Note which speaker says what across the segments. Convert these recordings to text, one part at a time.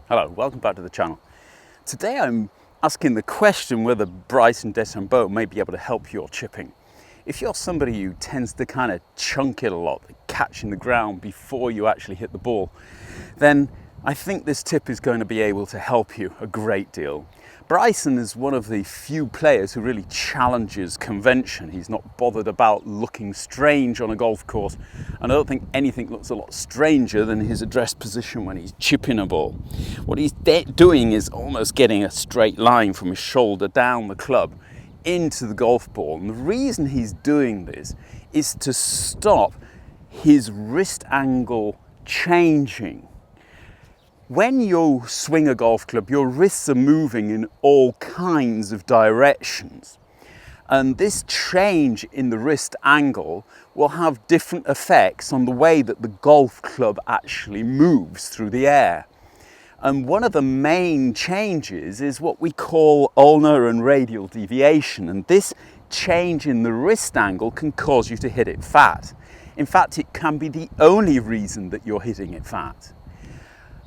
Speaker 1: Hello, welcome back to the channel. Today I'm asking the question whether Bryce and Dechambeau may be able to help your chipping. If you're somebody who tends to kind of chunk it a lot, catching the ground before you actually hit the ball, then I think this tip is going to be able to help you a great deal. Bryson is one of the few players who really challenges convention. He's not bothered about looking strange on a golf course, and I don't think anything looks a lot stranger than his address position when he's chipping a ball. What he's doing is almost getting a straight line from his shoulder down the club into the golf ball, and the reason he's doing this is to stop his wrist angle changing. When you swing a golf club, your wrists are moving in all kinds of directions. And this change in the wrist angle will have different effects on the way that the golf club actually moves through the air. And one of the main changes is what we call ulnar and radial deviation. And this change in the wrist angle can cause you to hit it fat. In fact, it can be the only reason that you're hitting it fat.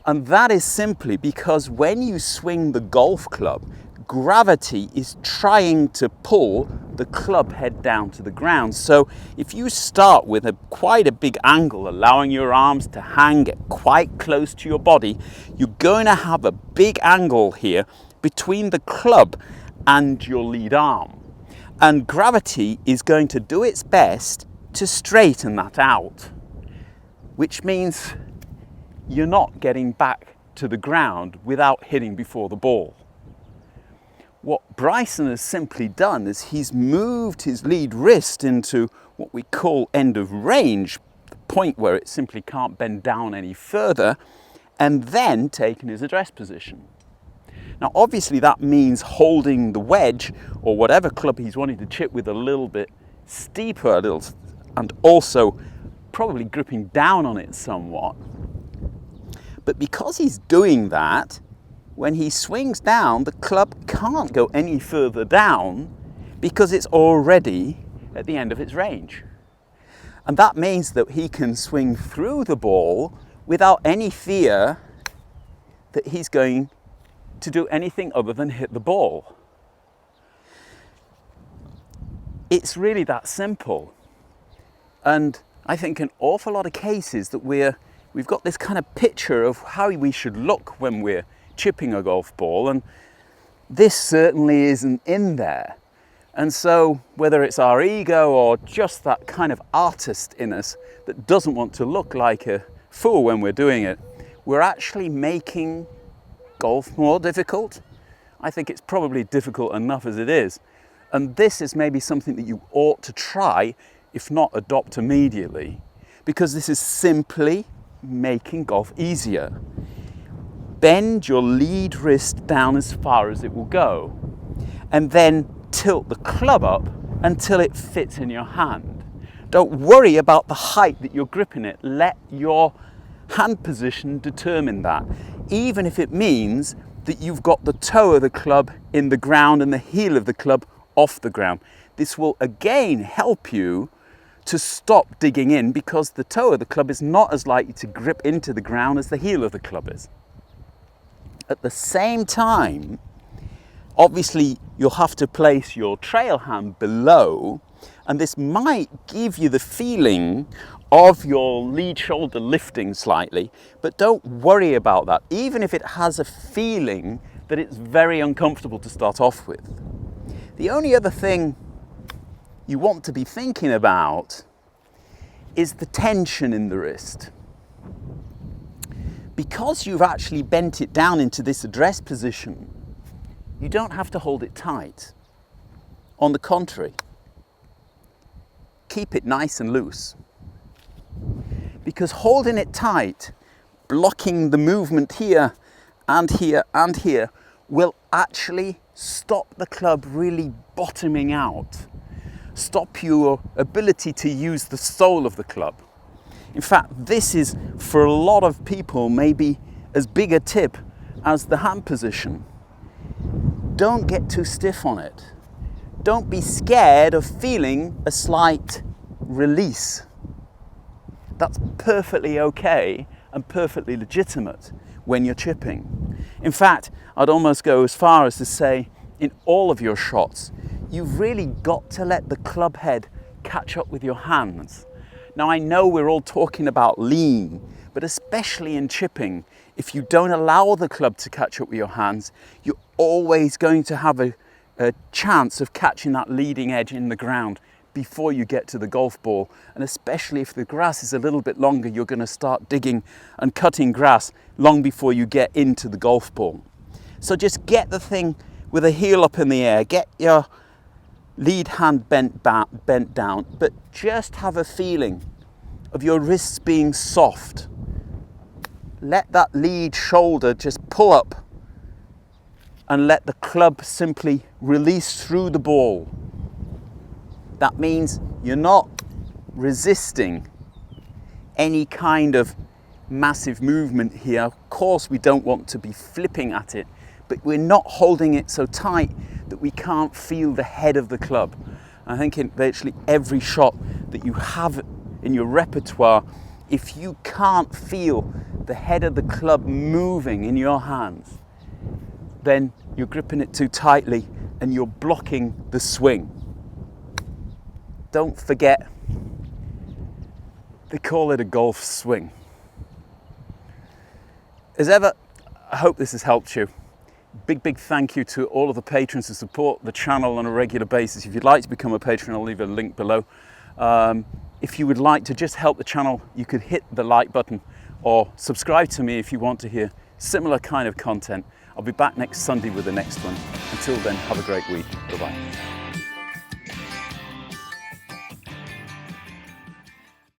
Speaker 1: And that is simply because when you swing the golf club, gravity is trying to pull the club head down to the ground. So if you start with quite a big angle, allowing your arms to hang quite close to your body, you're going to have a big angle here between the club and your lead arm. And gravity is going to do its best to straighten that out, which means you're not getting back to the ground without hitting before the ball. What Bryson has simply done is he's moved his lead wrist into what we call end of range, the point where it simply can't bend down any further, and then taken his address position. Now obviously that means holding the wedge or whatever club he's wanting to chip with a little bit steeper, and also probably gripping down on it somewhat. But because he's doing that, when he swings down, the club can't go any further down because it's already at the end of its range. And that means that he can swing through the ball without any fear that he's going to do anything other than hit the ball. It's really that simple. And I think an awful lot of cases that we've got this kind of picture of how we should look when we're chipping a golf ball, and this certainly isn't in there. And so whether it's our ego or just that kind of artist in us that doesn't want to look like a fool when we're doing it, we're actually making golf more difficult. I think it's probably difficult enough as it is. And this is maybe something that you ought to try, if not adopt immediately, because this is simply making golf easier. Bend your lead wrist down as far as it will go, and then tilt the club up until it fits in your hand. Don't worry about the height that you're gripping it. Let your hand position determine that, even if it means that you've got the toe of the club in the ground and the heel of the club off the ground. This will again help you to stop digging in, because the toe of the club is not as likely to grip into the ground as the heel of the club is. At the same time, obviously you'll have to place your trail hand below, and this might give you the feeling of your lead shoulder lifting slightly, but don't worry about that, even if it has a feeling that it's very uncomfortable to start off with. The only other thing you want to be thinking about is the tension in the wrist. Because you've actually bent it down into this address position, you don't have to hold it tight. On the contrary, keep it nice and loose. Because holding it tight, blocking the movement here and here and here, will actually stop the club really bottoming out. Stop your ability to use the sole of the club. In fact, this is, for a lot of people, maybe as big a tip as the hand position. Don't get too stiff on it. Don't be scared of feeling a slight release. That's perfectly okay and perfectly legitimate when you're chipping. In fact, I'd almost go as far as to say, in all of your shots, you've really got to let the club head catch up with your hands. Now, I know we're all talking about lean, but especially in chipping, if you don't allow the club to catch up with your hands, you're always going to have a chance of catching that leading edge in the ground before you get to the golf ball. And especially if the grass is a little bit longer, you're going to start digging and cutting grass long before you get into the golf ball. So just get the thing with a heel up in the air, get your lead hand bent down, but just have a feeling of your wrists being soft. Let that lead shoulder just pull up and let the club simply release through the ball. That means you're not resisting any kind of massive movement here. Of course, we don't want to be flipping at it, but we're not holding it so tight that we can't feel the head of the club. I think in virtually every shot that you have in your repertoire, if you can't feel the head of the club moving in your hands, then you're gripping it too tightly and you're blocking the swing. Don't forget, they call it a golf swing. As ever, I hope this has helped you. Big thank you to all of the patrons who support the channel on a regular basis. If you'd like to become a patron, I'll leave a link below. If you would like to just help the channel, you could hit the like button or subscribe to me if you want to hear similar kind of content. I'll be back next Sunday with the next one. Until then, have a great week. Bye-bye.